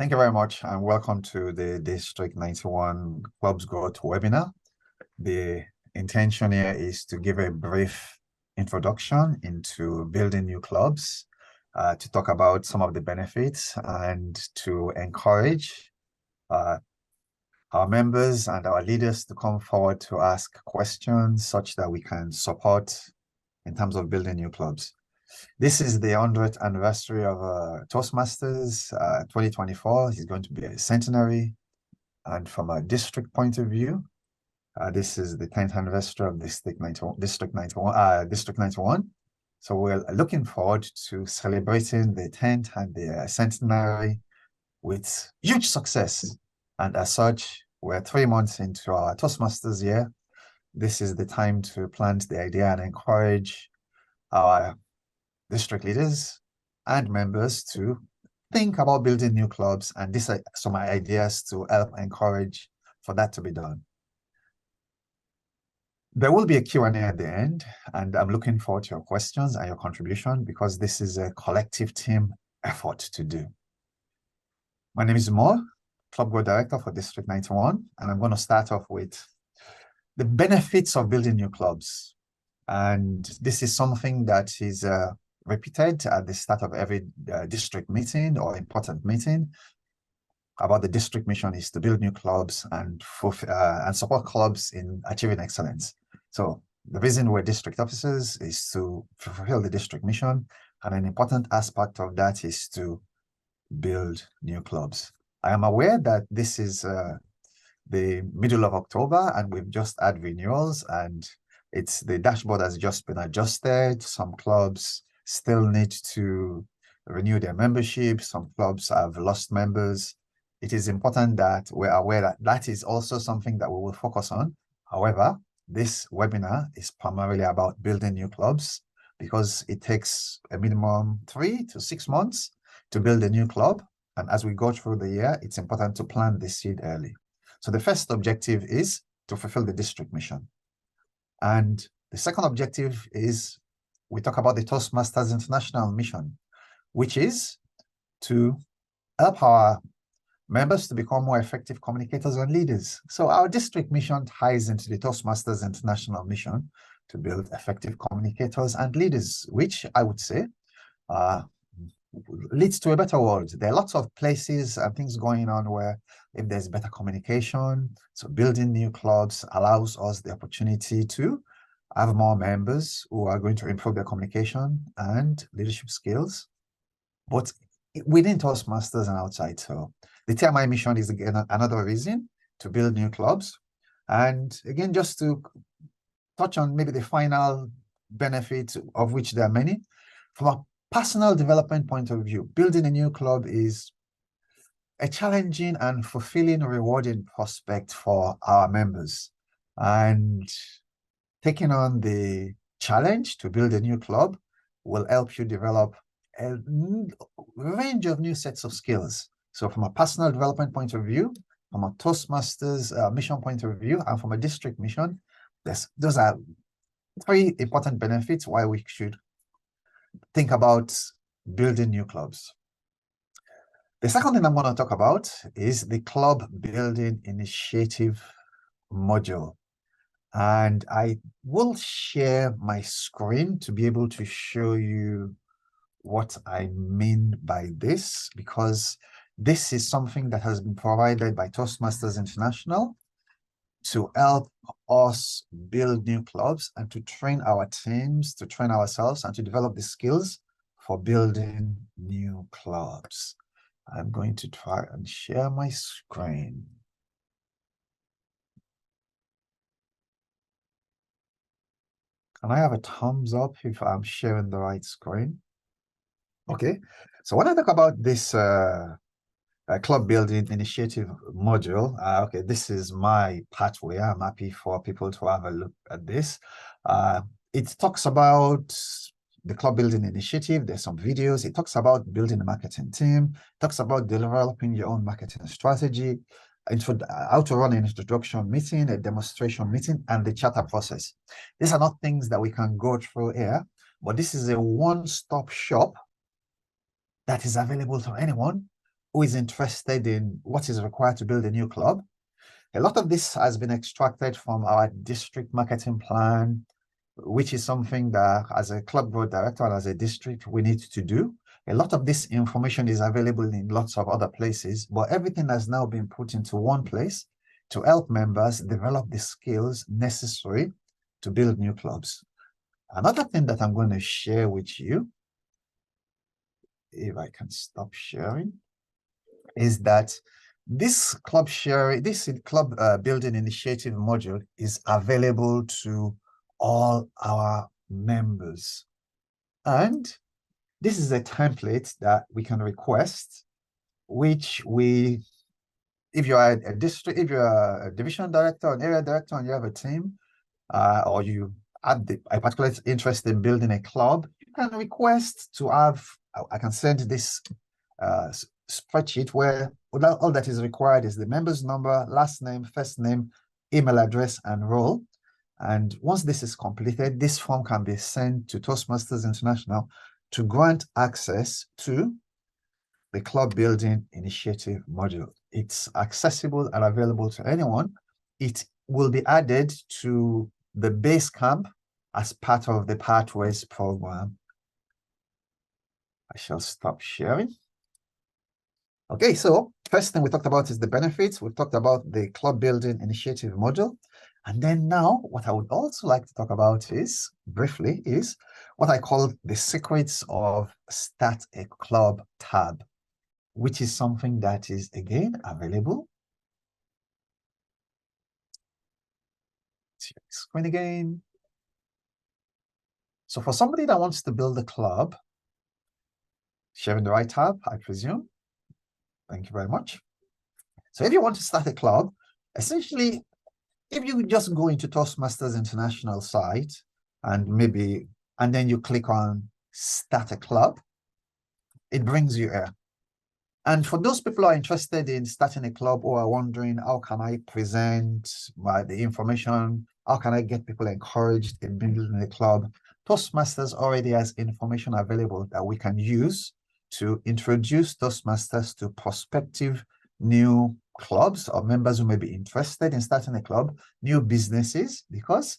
Thank you very much, and welcome to the District 91 Clubs Growth webinar. The intention here is to give a brief introduction into building new clubs, to talk about some of the benefits, and to encourage our members and our leaders to come forward to ask questions such that we can support in terms of building new clubs. This is the 100th anniversary of Toastmasters 2024. It's going to be a centenary. And from a district point of view, this is the 10th anniversary of District 91. So we're looking forward to celebrating the 10th and the centenary with huge success. And as such, we're 3 months into our Toastmasters year. This is the time to plant the idea and encourage our district leaders and members to think about building new clubs, and these are some ideas to help encourage for that to be done. There will be a Q&A at the end, and I'm looking forward to your questions and your contribution because this is a collective team effort to do. My name is Mo, Club Growth Director for District 91, and I'm going to start off with the benefits of building new clubs. And this is something that is repeated at the start of every district meeting or important meeting. About the district mission is to build new clubs and support clubs in achieving excellence. So the reason we're district officers is to fulfill the district mission, and an important aspect of that is to build new clubs. I am aware that this is the middle of October and we've just had renewals, and the dashboard has just been adjusted. Some clubs still need to renew their membership. Some clubs have lost members. It is important that we're aware that that is also something that we will focus on. However, this webinar is primarily about building new clubs because it takes a minimum 3 to 6 months to build a new club. And as we go through the year, it's important to plant the seed early. So the first objective is to fulfill the district mission. And the second objective is we talk about the Toastmasters International mission, which is to help our members to become more effective communicators and leaders. So our district mission ties into the Toastmasters International mission to build effective communicators and leaders, which I would say leads to a better world. There are lots of places and things going on where if there's better communication, so building new clubs allows us the opportunity to have more members who are going to improve their communication and leadership skills, but within Toastmasters and outside. So the TMI mission is again another reason to build new clubs. And again, just to touch on maybe the final benefit, of which there are many, from a personal development point of view, building a new club is a challenging and fulfilling, rewarding prospect for our members. And taking on the challenge to build a new club will help you develop a range of new sets of skills. So from a personal development point of view, from a Toastmasters mission point of view, and from a district mission, those are 3 important benefits why we should think about building new clubs. The second thing I'm going to talk about is the Club Building Initiative module. And I will share my screen to be able to show you what I mean by this, because this is something that has been provided by Toastmasters International to help us build new clubs and to train our teams, to train ourselves, and to develop the skills for building new clubs. I'm going to try and share my screen. Can I have a thumbs up if I'm sharing the right screen? Okay, so when I talk about this Club Building Initiative module, okay, this is my pathway. I'm happy for people to have a look at this. It talks about the Club Building Initiative. There's some videos. It talks about building a marketing team. It talks about developing your own marketing strategy, how to run an introduction meeting, a demonstration meeting, and the charter process. These are not things that we can go through here, but this is a one-stop shop that is available to anyone who is interested in what is required to build a new club. A lot of this has been extracted from our district marketing plan, which is something that as a club growth director and as a district, we need to do. A lot of this information is available in lots of other places, but everything has now been put into one place to help members develop the skills necessary to build new clubs. Another thing that I'm going to share with you, if I can stop sharing, is that this club building initiative module is available to all our members. And this is a template that we can request, which if you are a district, if you're a division director, an area director, and you have a team, or you have a particular interest in building a club, you can request to have, I can send this spreadsheet where all that is required is the member's number, last name, first name, email address, and role. And once this is completed, this form can be sent to Toastmasters International to grant access to the club building initiative module. It's accessible and available to anyone. It will be added to the base camp as part of the Pathways program. I shall stop sharing. Okay, so first thing we talked about is the benefits. We've talked about the club building initiative module. And then now what I would also like to talk about is, briefly, is what I call the secrets of Start a Club tab, which is something that is, again, available. Share the screen again. So for somebody that wants to build a club, sharing the right tab, I presume. Thank you very much. So if you want to start a club, essentially, if you just go into Toastmasters International site and then you click on Start a Club, it brings you here. And for those people who are interested in starting a club or are wondering, how can I present the information? How can I get people encouraged in building a club? Toastmasters already has information available that we can use to introduce Toastmasters to prospective new clubs or members who may be interested in starting a club, new businesses. Because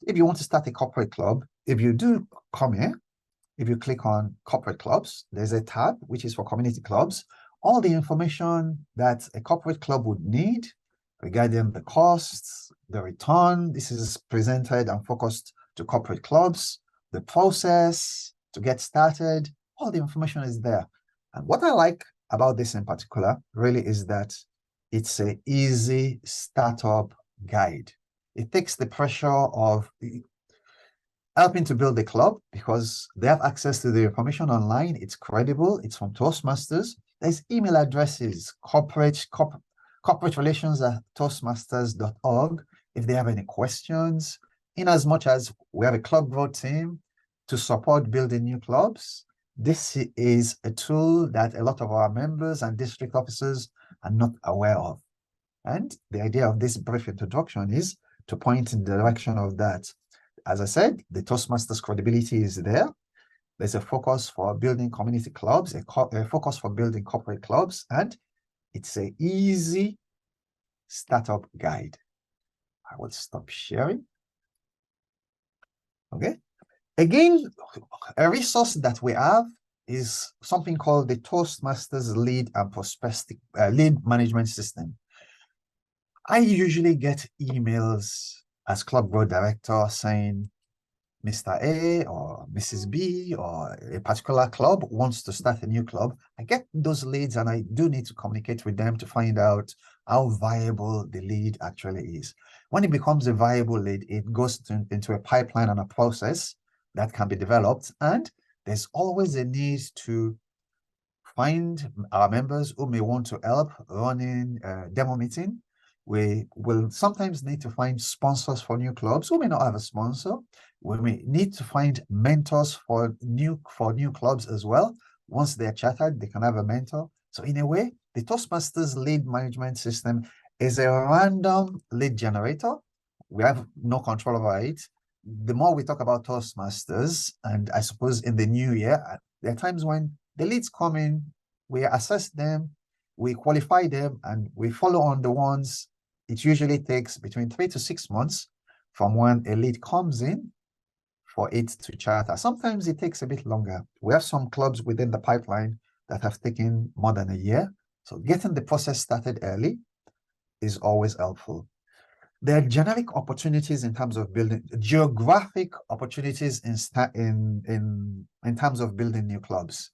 if you want to start a corporate club, if you do come here, if you click on corporate clubs, there's a tab which is for community clubs. All the information that a corporate club would need regarding the costs, the return, this is presented and focused to corporate clubs, the process to get started, all the information is there. And what I like about this in particular really is that it's an easy startup guide. It takes the pressure of helping to build a club because they have access to the information online. It's credible. It's from Toastmasters. There's email addresses, corporate relations at toastmasters.org if they have any questions. In as much as we have a club growth team to support building new clubs, this is a tool that a lot of our members and district officers are not aware of. And the idea of this brief introduction is to point in the direction of that. As I said, the Toastmasters credibility is there. There's a focus for building community clubs, a focus for building corporate clubs, and it's an easy startup guide. I will stop sharing. Okay. Again, a resource that we have is something called the Toastmasters Lead Management System. I usually get emails as club growth director saying Mr. A or Mrs. B or a particular club wants to start a new club. I get those leads and I do need to communicate with them to find out how viable the lead actually is. When it becomes a viable lead, it goes into a pipeline and a process that can be developed. And there's always a need to find our members who may want to help running a demo meeting. We will sometimes need to find sponsors for new clubs who may not have a sponsor. We may need to find mentors for new clubs as well. Once they're chartered, they can have a mentor. So in a way, the Toastmasters lead management system is a random lead generator. We have no control over it. The more we talk about Toastmasters, and I suppose in the new year, there are times when the leads come in, we assess them, we qualify them and we follow on the ones. It usually takes between 3 to 6 months from when a lead comes in for it to charter. Sometimes it takes a bit longer. We have some clubs within the pipeline that have taken more than a year. So getting the process started early is always helpful. There are generic opportunities in terms of building, geographic opportunities in terms of building new clubs.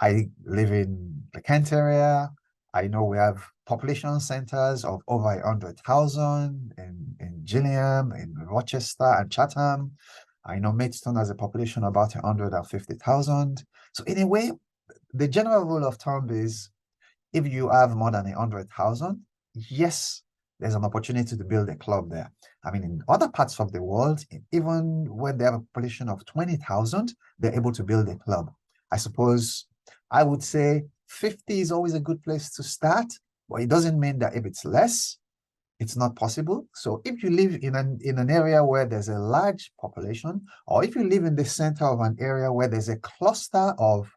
I live in the Kent area. I know we have population centers of over 100,000 in Gillingham, in Rochester and Chatham. I know Maidstone has a population of about 150,000. So in a way, the general rule of thumb is if you have more than 100,000, yes, there's an opportunity to build a club there. I mean, in other parts of the world, even when they have a population of 20,000, they're able to build a club. I suppose I would say 50 is always a good place to start, but it doesn't mean that if it's less, it's not possible. So if you live in an area where there's a large population, or if you live in the center of an area where there's a cluster of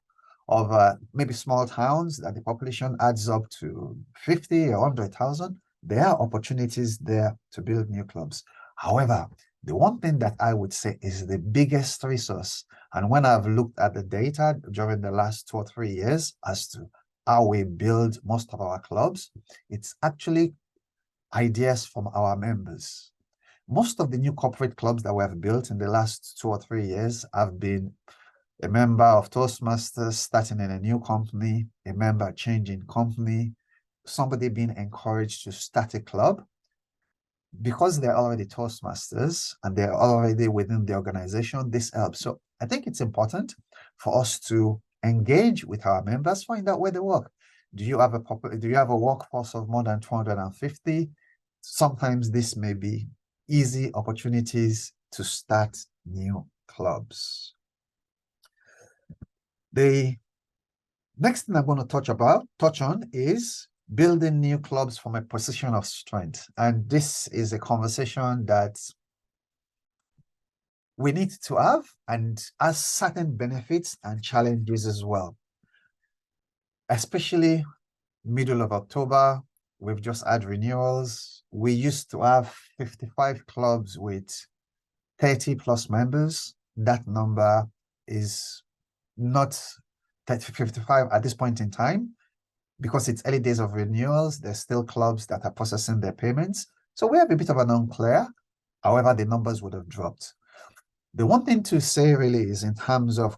maybe small towns that the population adds up to 50 or 100,000, there are opportunities there to build new clubs. However, the one thing that I would say is the biggest resource, and when I've looked at the data during the last 2 or 3 years as to how we build most of our clubs, it's actually ideas from our members. Most of the new corporate clubs that we have built in the last 2 or 3 years have been a member of Toastmasters starting in a new company, a member changing company, somebody being encouraged to start a club. Because they're already Toastmasters and they're already within the organization, this helps. So I think it's important for us to engage with our members, find out where they work. Do you have a workforce of more than 250? Sometimes this may be easy opportunities to start new clubs. The next thing I'm going to touch on is building new clubs from a position of strength. And this is a conversation that we need to have and has certain benefits and challenges as well. Especially middle of October, we've just had renewals. We used to have 55 clubs with 30 plus members. That number is not 55 at this point in time. Because it's early days of renewals, there's still clubs that are processing their payments. So we have a bit of an unclear. However, the numbers would have dropped. The one thing to say really is in terms of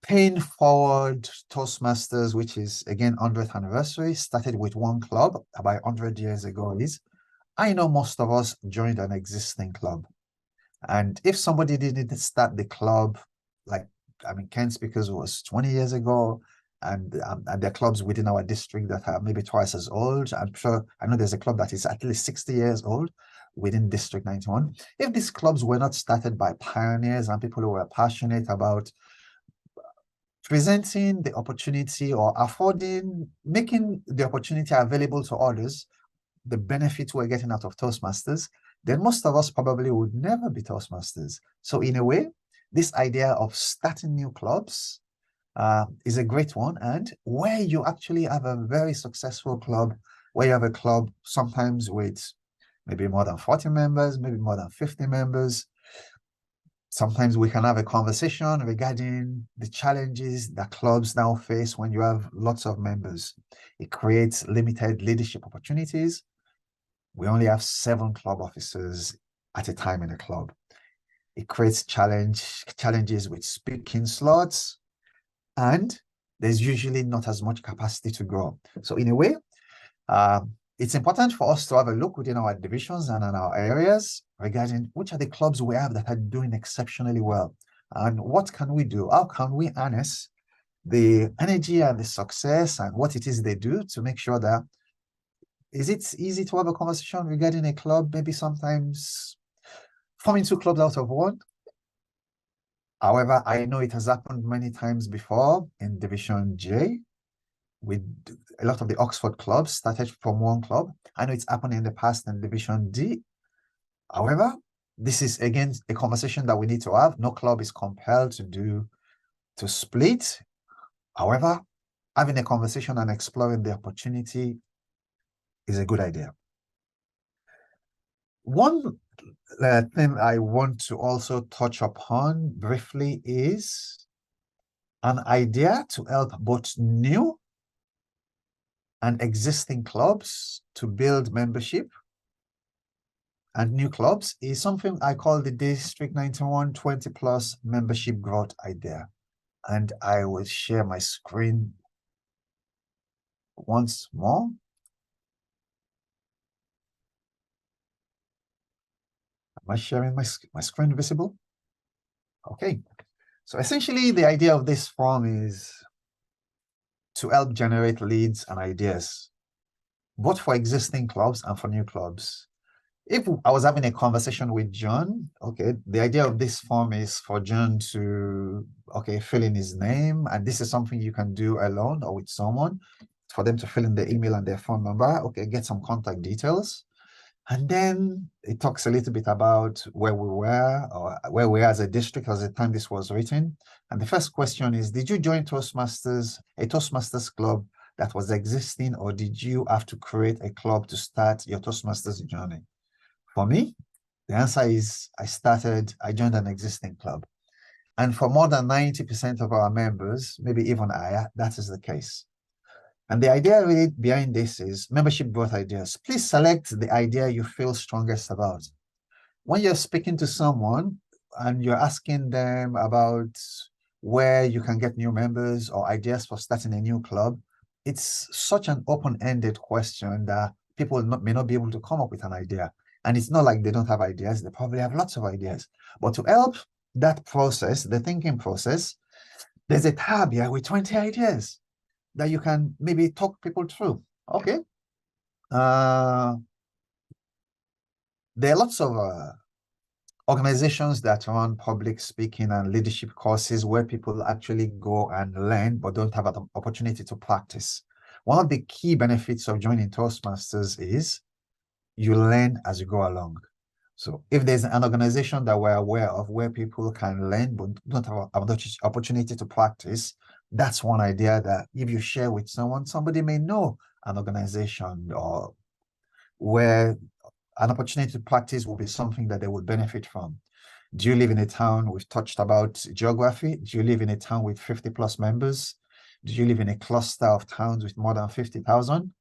paying forward Toastmasters, which is again 100th anniversary, started with one club about 100 years ago, is I know most of us joined an existing club. And if somebody didn't start the club, like, I mean, Kent Speakers was 20 years ago, and there are clubs within our district that are maybe twice as old. I know there's a club that is at least 60 years old within District 91. If these clubs were not started by pioneers and people who were passionate about presenting the opportunity or making the opportunity available to others, the benefits we're getting out of Toastmasters, then most of us probably would never be Toastmasters. So in a way, this idea of starting new clubs is a great one, and where you actually have a very successful club, where you have a club sometimes with maybe more than 40 members, maybe more than 50 members. Sometimes we can have a conversation regarding the challenges that clubs now face when you have lots of members. It creates limited leadership opportunities. We only have 7 club officers at a time in a club. It creates challenges with speaking slots, and there's usually not as much capacity to grow. So in a way, it's important for us to have a look within our divisions and in our areas regarding which are the clubs we have that are doing exceptionally well, and what can we do? How can we harness the energy and the success and what it is they do to make sure that is it easy to have a conversation regarding a club, maybe sometimes forming 2 clubs out of one. However, I know it has happened many times before in Division J. With a lot of the Oxford clubs started from one club. I know it's happened in the past in Division D. However, this is again a conversation that we need to have. No club is compelled to split. However, having a conversation and exploring the opportunity is a good idea. One thing I want to also touch upon briefly is an idea to help both new and existing clubs to build membership. And new clubs is something I call the District 91 20+ membership growth idea. And I will share my screen once more. Am I sharing my screen visible? Okay. So essentially, the idea of this form is to help generate leads and ideas, both for existing clubs and for new clubs. If I was having a conversation with John, okay, the idea of this form is for John to, okay, fill in his name, and this is something you can do alone or with someone, for them to fill in their email and their phone number, okay, get some contact details. And then it talks a little bit about where we were, or where we are as a district at the time this was written. And the first question is, did you join Toastmasters, a Toastmasters club that was existing, or did you have to create a club to start your Toastmasters journey? For me, the answer is I joined an existing club. And for more than 90% of our members, maybe even higher, that is the case. And the idea really behind this is membership growth ideas. Please select the idea you feel strongest about. When you're speaking to someone and you're asking them about where you can get new members or ideas for starting a new club, it's such an open-ended question that people may not be able to come up with an idea. And it's not like they don't have ideas, they probably have lots of ideas. But to help that process, the thinking process, there's a tab here with 20 ideas that you can maybe talk people through. Okay. There are lots of organizations that run public speaking and leadership courses where people actually go and learn but don't have an opportunity to practice. One of the key benefits of joining Toastmasters is you learn as you go along. So if there's an organization that we're aware of where people can learn but don't have an opportunity to practice, that's one idea that if you share with someone, somebody may know an organization or where an opportunity to practice will be something that they would benefit from. Do you live in a town? We've touched about geography. Do you live in a town with 50+ members? Do you live in a cluster of towns with more than 50,000?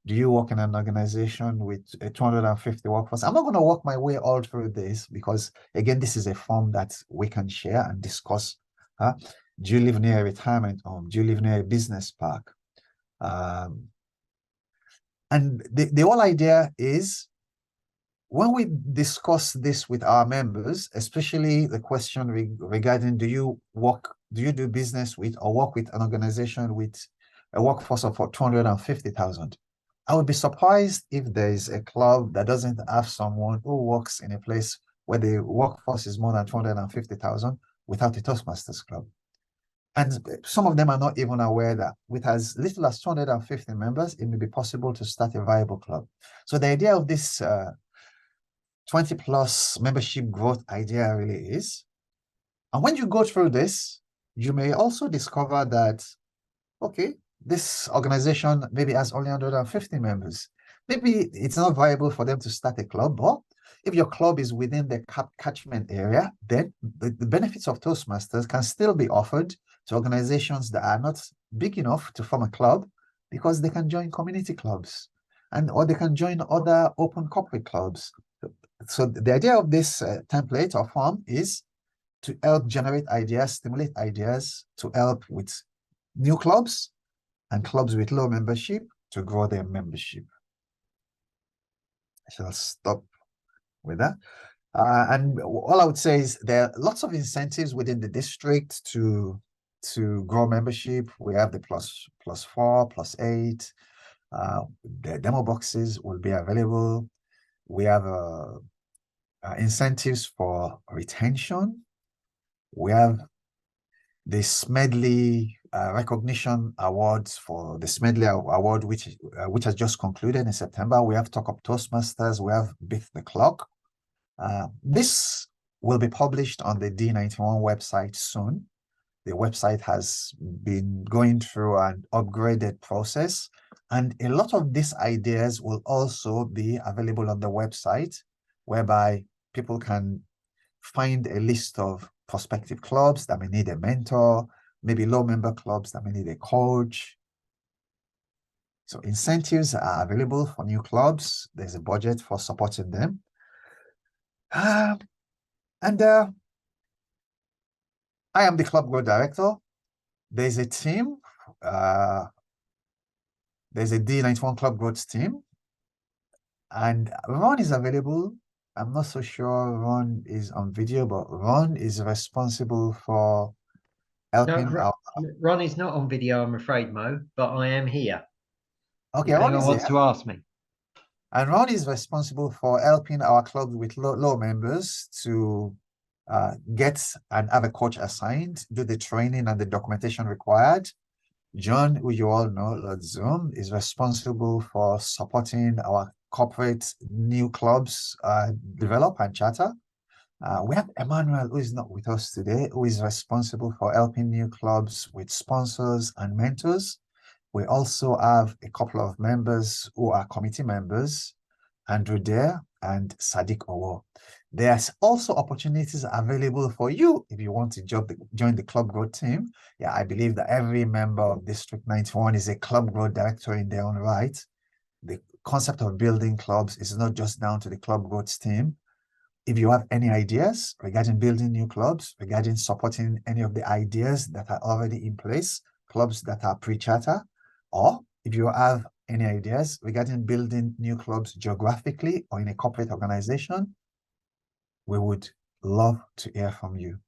Do you work in an organization with a 250 workforce? I'm not going to work my way all through this because, again, this is a form that we can share and discuss. Do you live near a retirement home? Do you live near a business park? And the whole idea is, when we discuss this with our members, especially the question regarding do you do business with or work with an organization with a workforce of 250,000? I would be surprised if there is a club that doesn't have someone who works in a place where the workforce is more than 250,000 without a Toastmasters club. And some of them are not even aware that with as little as 250 members, it may be possible to start a viable club. So the idea of this 20+ membership growth idea really is, and when you go through this, you may also discover that, okay, this organization maybe has only 150 members. Maybe it's not viable for them to start a club, but if your club is within the catchment area, then the benefits of Toastmasters can still be offered to organizations that are not big enough to form a club, because they can join community clubs or they can join other open corporate clubs. So the idea of this template or form is to help generate ideas, stimulate ideas, to help with new clubs and clubs with low membership to grow their membership. I shall stop with that. And all I would say is there are lots of incentives within the district to grow membership. We have the +4, +8. The demo boxes will be available. We have incentives for retention. We have the Smedley recognition awards for the Smedley Award, which has just concluded in September. We have Talk Up Toastmasters. We have Beat the Clock. This will be published on the D91 website soon. The website has been going through an upgraded process, and a lot of these ideas will also be available on the website, whereby people can find a list of prospective clubs that may need a mentor, maybe low member clubs that may need a coach. So incentives are available for new clubs. There's a budget for supporting them. And I am the club growth director. There's a team. There's a D91 club growth team. And Ron is available. I'm not so sure Ron is on video, but Ron is responsible for helping No, Ron is not on video, I'm afraid, Mo, but I am here. Okay, If Ron anyone is wants here. to ask me. And Ron is responsible for helping our clubs with low members to get and have a coach assigned, do the training and the documentation required. John, who you all know, Lord Zoom, is responsible for supporting our corporate new clubs develop and charter. We have Emmanuel, who is not with us today, who is responsible for helping new clubs with sponsors and mentors. We also have a couple of members who are committee members, Andrew Dare and Sadiq Owo. There's also opportunities available for you if you want to join the club growth team. Yeah, I believe that every member of District 91 is a club growth director in their own right. The concept of building clubs is not just down to the club growth team. If you have any ideas regarding building new clubs, regarding supporting any of the ideas that are already in place, clubs that are pre-charter, or if you have any ideas regarding building new clubs geographically or in a corporate organization, we would love to hear from you.